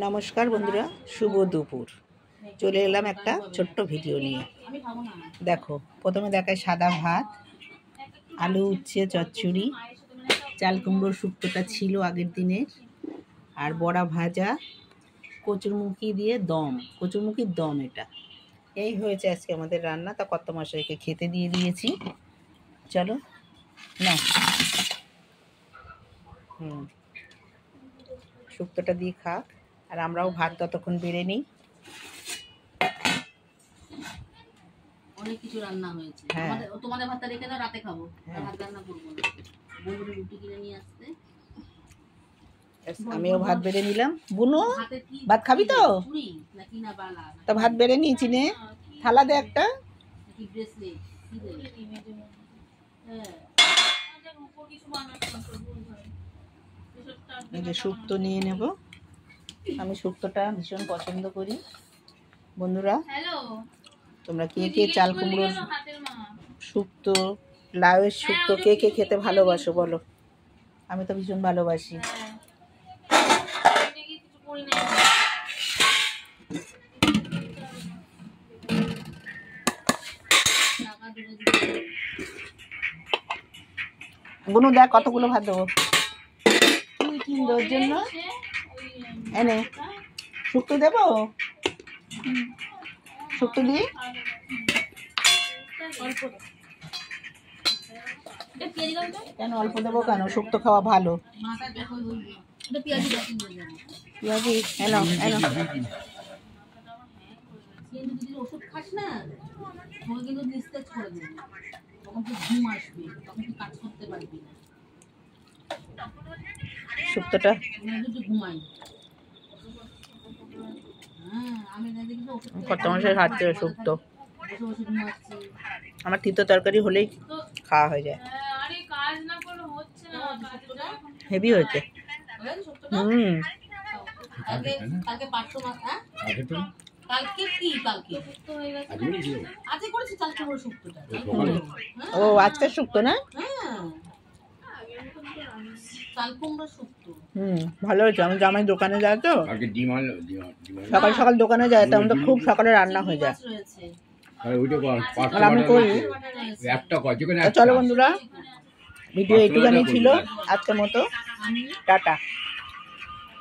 নমস্কার বন্ধুরা, শুভ দুপুর। চলে এলাম একটা ছোট্ট ভিডিও নিয়ে। দেখো, প্রথমে দেখায় সাদা ভাত, আলু উচ্ছে চচ্চড়ি, চাল কুমড়োর শুক্তোটা ছিল আগের দিনের, আর বড়া ভাজা, কচুরমুখী দিয়ে দম, কচুরমুখির দম। এটা এই হয়েছে আজকে আমাদের রান্না। তা কর্তামশাইকে খেতে দিয়ে দিয়েছি। চলো না, শুক্তোটা দিয়ে খাক, আর আমরাও ভাত ততক্ষণ বেড়ে নিই। অনেক কিছু রান্না হয়েছে। তোমাদের ভাতটা রেখে দাও, রাতে খাবো। ভাত রান্না করবো না, বউরে রুটি কিনে নিয়ে আসতে। আমিও ভাত বেড়ে নিলাম। বুনু, ভাত খাবি তো? তা ভাত বেড়ে নিয়েছি নে, থালা দে একটা। এই যে শুক্তো নিয়ে নেব। আমি শুক্তোটা ভীষণ পছন্দ করি। বন্ধুরা, তোমরা কে কে চাল কুমড়োর শুক্তো, লাউয়ের শুক্তো কে কে খেতে ভালোবাসো বলো? আমি তো ভীষণ ভালোবাসি। বুনু দেখ কতগুলো ভাত দেবো। তুই কিনবো ওর জন্য এনে শুক্তো দেবো। শুক্তো দিই কেন? অল্প দেবো কেন? শুক্তো খাওয়া ভালো। পেঁয়াজি এনো এনো। ওষুধ খাস না, তোমাকে কিন্তু নিস্তেজ করে দেবে। তখন তো ঘুম আসবে, তখন তুই কাজ করতে পারবি না। শুক্তোটা ঘুমাই। কর্তামশাই খাচ্ছে শুক্তো। আমার তিতো তরকারি হলেই খাওয়া হয়ে যায়। হেভি হয়েছে। ও আজকের শুক্তো না? ভালো হয়েছে। আমি জামাই দোকানে যায় তো, সকাল সকাল দোকানে যায় তো, আমাদের খুব সকালে রান্না হয়ে যায়। আমি করি। চলো বন্ধুরা, ভিডিও এইটুখানি ছিল আজকের মতো। টাটা।